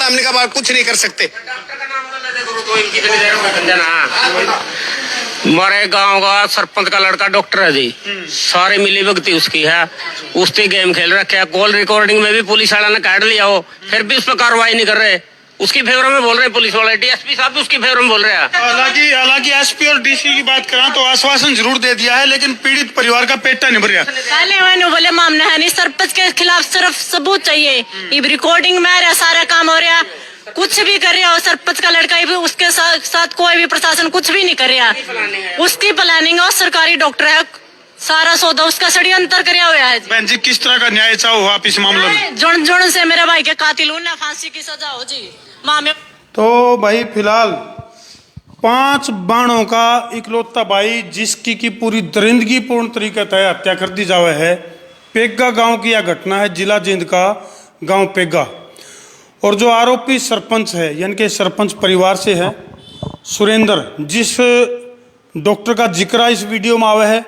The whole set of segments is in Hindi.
था, हमने कहा कुछ नहीं कर सकते। हमारे गांव का सरपंच का लड़का डॉक्टर है जी, सारी मिली भगती उसकी है, उसने गेम खेल रखे है। कॉल रिकॉर्डिंग में भी पुलिस वाला ने काट लिया हो, फिर भी उस पर कार्रवाई नहीं कर रहे। उसकी फेवर में बोल रहे पुलिस वाले, डीएसपी साहब भी उसकी फेवर में बोल रहे हैं। हालांकि एसपी और डीसी की बात करें तो आश्वासन जरूर दे दिया है, लेकिन पीड़ित परिवार का पेटा नहीं भर रहा। पहले मैंने बोले मामला है नहीं, सरपंच के खिलाफ सिर्फ सबूत चाहिए। ये रिकॉर्डिंग में रहा, सारा काम हो रहा, कुछ भी कर रहा हो सरपंच का लड़का भी, उसके साथ कोई भी प्रशासन कुछ भी नहीं कर रहा। उसकी प्लानिंग और सरकारी डॉक्टर है, सारा सौदा उसका षड्यंत्र कराया हुआ है। बहन जी, किस तरह का न्याय चाहो आप इस मामले में? जुड़ जुड़ से मेरे भाई के कातिल उन्हें फांसी की सजा हो जी। मामे तो भाई फिलहाल 5 बाणों का इकलौता भाई जिसकी की पूरी दरिंदगी पूर्ण तरीके से हत्या कर दी जावे है। पेगा गांव की यह घटना है, जिला जींद का गांव पेगा। और जो आरोपी सरपंच है, यानी कि सरपंच परिवार से है, सुरेंद्र, जिस डॉक्टर का जिक्र इस वीडियो में आवे है,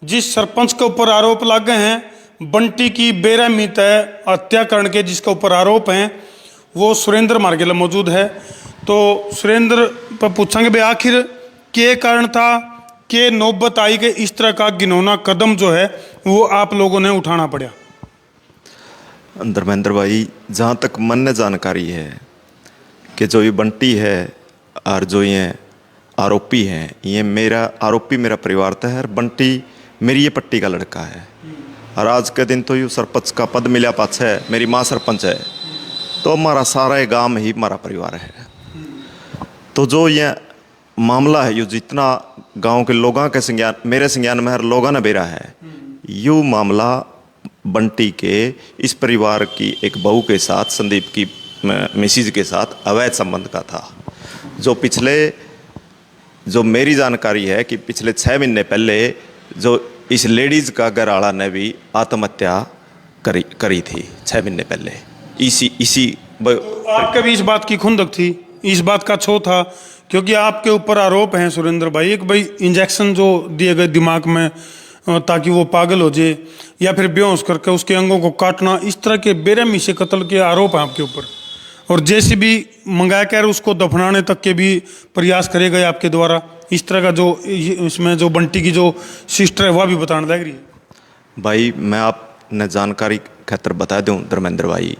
जिस सरपंच के ऊपर आरोप लगे हैं बंटी की बेरहमी तय हत्या करने के, जिसके ऊपर आरोप हैं, वो सुरेंद्र मार्गेला मौजूद है। तो सुरेंद्र पर पूछेंगे भाई आखिर क्या कारण था, कि नौबत आई कि इस तरह का घिनौना कदम जो है वो आप लोगों ने उठाना पड़ा? धर्मेंद्र भाई, जहाँ तक मन ने जानकारी है कि जो ये बंटी है और जो ये आरोपी हैं, ये आरोपी मेरा परिवार था है, और बंटी मेरी ये पट्टी का लड़का है। और आज के दिन तो यू सरपंच का पद मिला पाछ है, मेरी माँ सरपंच है, तो हमारा सारा गांव में ही हमारा परिवार है। तो जो ये मामला है, यू जितना गांव के लोगों के संज्ञान, मेरे संज्ञान में हर लोगों ने बेरा है, यू मामला बंटी के इस परिवार की एक बहू के साथ, संदीप की मिसिज के साथ अवैध संबंध का था। जो मेरी जानकारी है कि पिछले 6 महीने पहले जो इस लेडीज का घरवाला ने भी आत्महत्या करी थी 6 महीने पहले। इसी आपके भी इस बात की खुंदक थी, इस बात का छो था, क्योंकि आपके ऊपर आरोप हैं सुरेंद्र भाई, एक भाई इंजेक्शन जो दिए गए दिमाग में ताकि वो पागल हो जाए, या फिर बेहोश करके उसके अंगों को काटना, इस तरह के बेरहमी से कत्ल के आरोप हैं आपके ऊपर। और जैसे भी मंगा कर उसको दफनाने तक के भी प्रयास करे गए आपके द्वारा। इस तरह का जो इसमें जो बंटी की जो सिस्टर है वह भी बताने लग रही है। भाई मैं आपने जानकारी खातर बता दूं धर्मेंद्र भाई,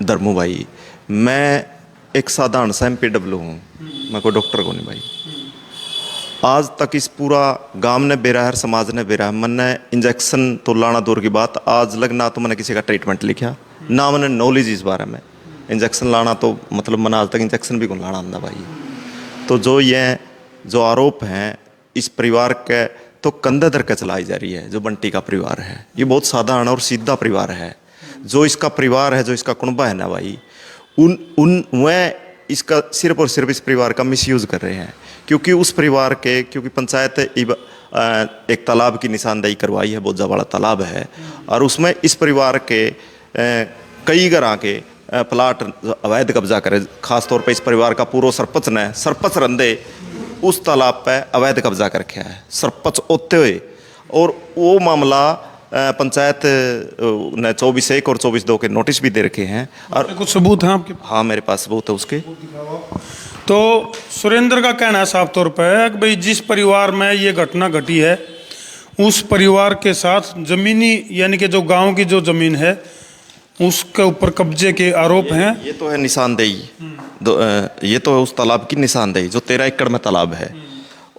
धर्मू भाई, मैं एक साधारण सा MPW हूँ, मैं कोई डॉक्टर को नहीं भाई। आज तक इस पूरा गांव ने बेरा है, समाज ने बेरा है, मैंने इंजेक्शन तो लाना दूर की बात, आज लग ना तो मैंने किसी का ट्रीटमेंट लिखा, ना मैंने नॉलेज इस बारे में। इंजेक्शन लाना तो मतलब मैंने आज तक इंजेक्शन भी कौन लाना आंदा भाई। तो जो आरोप हैं इस परिवार के, तो कंधे धर के चलाई जा रही है। जो बंटी का परिवार है ये बहुत साधारण और सीधा परिवार है। जो इसका परिवार है, जो इसका कुनबा है ना भाई, वह इसका सिर्फ और सिर्फ इस परिवार का मिसयूज कर रहे हैं। क्योंकि उस परिवार के, क्योंकि पंचायत एक तालाब की निशानदेही करवाई है, बोझा वाला तालाब है, और उसमें इस परिवार के कई घरों के प्लाट अवैध कब्जा करे। खासतौर पे इस परिवार का पूर्व सरपंच ने, सरपंच रंदे उस तालाब पे अवैध कब्जा कर रखा है सरपंच होते हुए। और वो मामला पंचायत ने 24/1 और 24/2 के नोटिस भी दे रखे हैं। और कुछ सबूत हैं आपके? हाँ, मेरे पास सबूत है उसके। तो सुरेंद्र का कहना है साफ तौर पर है कि भाई जिस परिवार में ये घटना घटी है उस परिवार के साथ जमीनी, यानी कि जो गांव की जो जमीन है उसके ऊपर कब्जे के आरोप हैं। ये तो है निशानदेही, ये तो है उस तालाब की निशानदेही जो 13 एकड़ में तालाब है।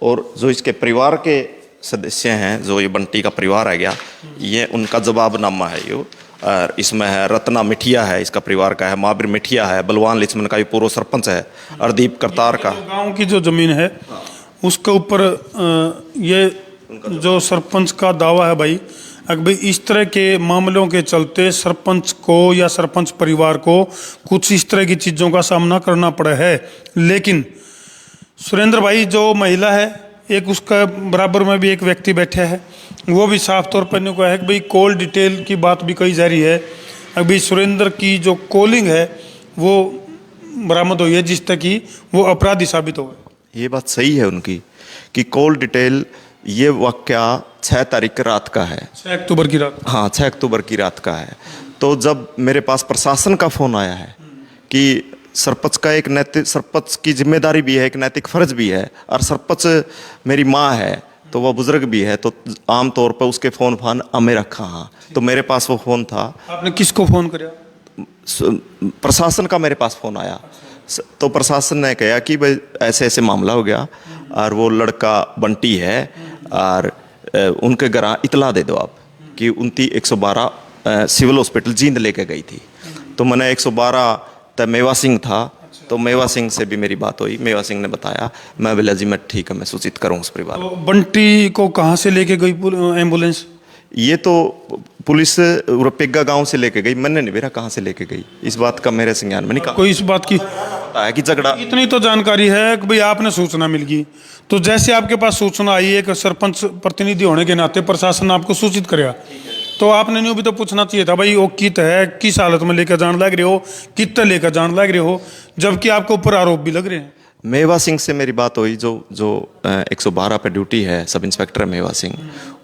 और जो इसके परिवार के सदस्य हैं, जो ये बंटी का परिवार है गया, ये उनका जवाबनामा है। ये और इसमें है रत्ना मिठिया है, इसका परिवार का है, महावीर मिठिया है, बलवान लिचमन का ये पूर्व सरपंच है, अर्दीप करतार का। गांव की जो जमीन है उसके ऊपर ये जो सरपंच का दावा है भाई, अगर भाई इस तरह के मामलों के चलते सरपंच को या सरपंच परिवार को कुछ इस तरह की चीज़ों का सामना करना पड़ा है। लेकिन सुरेंद्र भाई जो महिला है, एक उसका बराबर में भी एक व्यक्ति बैठे है, वो भी साफ तौर पर इन्होंने कहा है कि भाई कॉल डिटेल की बात भी कही जा रही है। अभी सुरेंद्र की जो कॉलिंग है वो बरामद हुई है, जिस तक कि वो अपराधी साबित हो गए। ये बात सही है उनकी कि कॉल डिटेल, ये वाकया 6 तारीख रात का है, 6 अक्टूबर की रात। हाँ, 6 अक्टूबर की रात का है। तो जब मेरे पास प्रशासन का फ़ोन आया है कि सरपंच का एक नैतिक, सरपंच की जिम्मेदारी भी है, एक नैतिक फर्ज भी है। और सरपंच मेरी माँ है, तो वह बुजुर्ग भी है, तो आम तौर पर उसके फ़ोन फान हमें रखा। हाँ, तो मेरे पास वो फ़ोन था। आपने किसको फोन किया? प्रशासन का मेरे पास फ़ोन आया, तो प्रशासन ने कहा कि भाई ऐसे ऐसे मामला हो गया और वो लड़का बंटी है और उनके घर इतला दे दो आप कि उनकी 112 सिविल हॉस्पिटल जींद लेके गई थी। तो मैंने 112 तब मेवा सिंह था, तो मेवा सिंह से भी मेरी बात हुई। मेवा सिंह ने बताया, मैं बोला जी मैं ठीक है, मैं सूचित करूँ उस परिवार को। तो बंटी को कहाँ से लेके गई एम्बुलेंस? ये तो पुलिस पेग्गा गांव से लेके गई, मैंने नहीं बेरा कहाँ से लेके गई, इस बात का मेरे संज्ञान में नहीं कहा। कोई इस बात की है कि झगड़ा, इतनी तो जानकारी है कि भाई आपने सूचना मिल गई, तो जैसे आपके पास सूचना आई है कि सरपंच प्रतिनिधि होने के नाते प्रशासन आपको सूचित करेगा, तो आपने न्यू भी तो पूछना चाहिए था भाई वो कित है, किस हालत में लेकर जान लग रहे हो, कितने लेकर जान लग रहे हो, जबकि आपके ऊपर आरोप भी लग रहे हैं। मेवा सिंह से मेरी बात हुई, जो 112 पे ड्यूटी है, सब इंस्पेक्टर मेवा सिंह।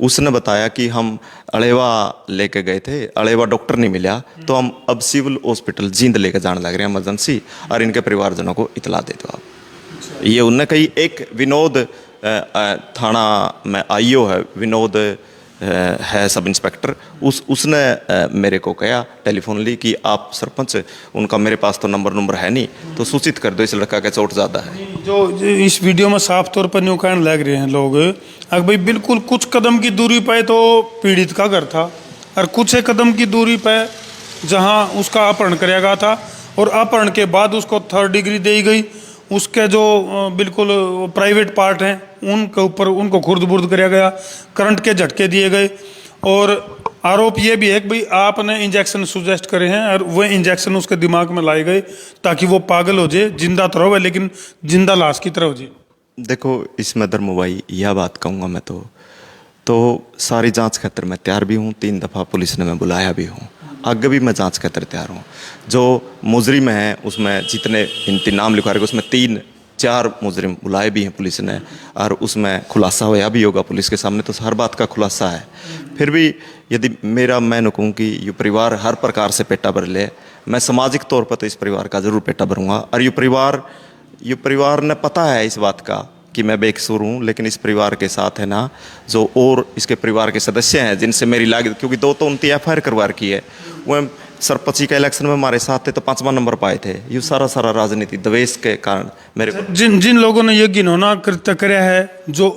उसने बताया कि हम अलेवा लेके गए थे, अलेवा डॉक्टर नहीं मिला, तो हम अब सिविल हॉस्पिटल जींद लेके जाने लग रहे हैं इमरजेंसी, और इनके परिवारजनों को इतला दे दो आप। ये उनने कही। एक विनोद थाना में आईओ है, विनोद है सब इंस्पेक्टर, उसने मेरे को कहा, टेलीफोन ली कि आप सरपंच, उनका मेरे पास तो नंबर है नहीं, तो सूचित कर दो, इस लड़का का चोट ज़्यादा है। जो इस वीडियो में साफ तौर पर न्यू कहने लग रहे हैं लोग, अगर भाई बिल्कुल कुछ कदम की दूरी पे तो पीड़ित का घर था, और कुछ एक कदम की दूरी पे जहां उसका अपहरण किया गया था, और अपहरण के बाद उसको 3rd डिग्री दी गई, उसके जो बिल्कुल प्राइवेट पार्ट हैं उनके ऊपर उनको खुर्द बुर्द कराया गया, करंट के झटके दिए गए, और आरोप ये भी है कि भाई आपने इंजेक्शन सुजेस्ट करे हैं और वह इंजेक्शन उसके दिमाग में लाए गए ताकि वो पागल हो जाए, जिंदा तो रहे लेकिन जिंदा लाश की तरह हो जाए। देखो, इसमें धर्मो भाई यह बात कहूँगा मैं तो सारी जांच खातिर मैं तैयार भी हूँ, 3 दफ़ा पुलिस ने मैं बुलाया भी हूँ, आगे भी मैं जांच खातिर तैयार हूँ। जो मुजरिम है उसमें जितने इनके नाम लिखवा रहे, उसमें 3-4 मुजरिम बुलाए भी हैं पुलिस ने, और उसमें खुलासा होया भी होगा पुलिस के सामने, तो हर बात का खुलासा है। फिर भी यदि मैं कहूँ कि ये परिवार हर प्रकार से पेटा भर ले, मैं सामाजिक तौर पर तो इस परिवार का ज़रूर पेटा भरूँगा। और ये परिवार ने पता है इस बात का कि मैं बेकसूर हूँ, लेकिन इस परिवार के साथ है ना, जो और इसके परिवार के सदस्य हैं जिनसे मेरी लाग, क्योंकि 2 तो उनकी FIR करवा रखी है, वह सरपंची का इलेक्शन में हमारे साथ थे तो 5वां नंबर पाए थे। ये सारा राजनीति द्वेष के कारण मेरे जिन लोगों ने ये घिनौना कृत्य कराया है, जो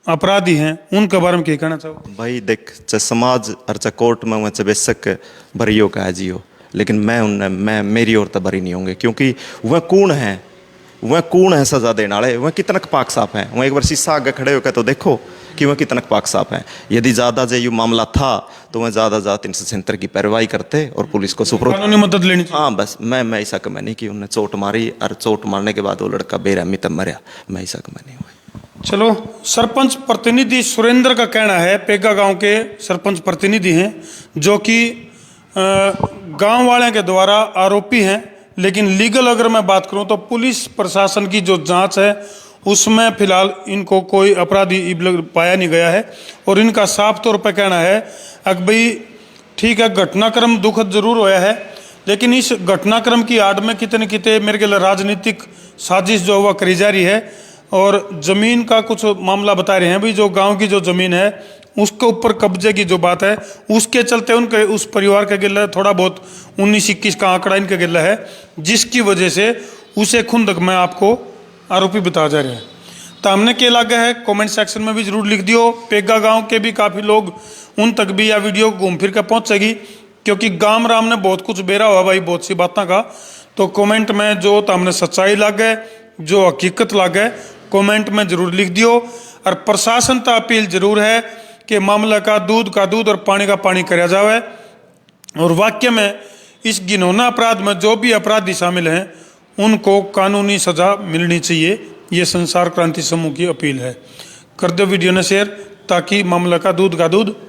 अपराधी हैं, उनके बारे में क्या कहना चाहो? भाई देख, चाहे समाज और चाहे कोर्ट में वह चाहे बेशक भरियो का है जियो, लेकिन मैं मेरी ओर तो भरी नहीं होंगे, क्योंकि वह कौन है सजा देने वाले, वह कितना पाक साफ है। वह एक बार शीशा आगे खड़े होकर तो देखो कि वह कितना पाक साफ है। यदि ज़्यादा जो ये मामला था तो वह ज़्यादा 376 की कार्रवाई करते और पुलिस को सुपुर्द, कानूनी मदद लेनी चाहिए। हाँ बस, मैं ऐसा कम नहीं कि उन्हें चोट मारी और चोट मारने के बाद वो लड़का बेरहमी तब मरा, मैं ऐसा कम नहीं हुआ। चलो, सरपंच प्रतिनिधि सुरेंद्र का कहना है, पेग्गा गांव के सरपंच प्रतिनिधि हैं, जो कि गांव वाले के द्वारा आरोपी हैं, लेकिन लीगल अगर मैं बात करूं तो पुलिस प्रशासन की जो जांच है उसमें फिलहाल इनको कोई अपराधी पाया नहीं गया है। और इनका साफ तौर पर कहना है कि भाई ठीक है, घटनाक्रम दुखद जरूर होया है, लेकिन इस घटनाक्रम की आड़ में कितने कितने मेरे के लिए राजनीतिक साजिश जो हुआ करी जा रही है। और जमीन का कुछ मामला बता रहे हैं भाई, जो गांव की जो जमीन है उसके ऊपर कब्जे की जो बात है, उसके चलते उनके उस परिवार का गिला थोड़ा बहुत 19-21 का आंकड़ा इनका गिला है, जिसकी वजह से उसे खुंदक में आपको आरोपी बता जा रहे हैं। तो हमने क्या लगा है, कमेंट सेक्शन में भी जरूर लिख दियो। पेग्गा गांव के भी काफ़ी लोग, उन तक भी यह वीडियो घूम फिर कर पहुँचेगी, क्योंकि गाम राम ने बहुत कुछ बेरा हुआ भाई, बहुत सी बातों का। तो कमेंट में जो तो हमने सच्चाई लग है, जो हकीकत लग है, कमेंट में जरूर लिख दियो। और प्रशासन का अपील जरूर है कि मामला का दूध और पानी का पानी कराया जाए, और वाक्य में इस घिनौना अपराध में जो भी अपराधी शामिल हैं उनको कानूनी सजा मिलनी चाहिए। ये संसार क्रांति समूह की अपील है। कर दो वीडियो ने शेयर, ताकि मामला का दूध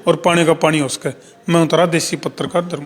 और पानी का पानी हो सके। मैं उतरा देसी पत्रकार धर्म।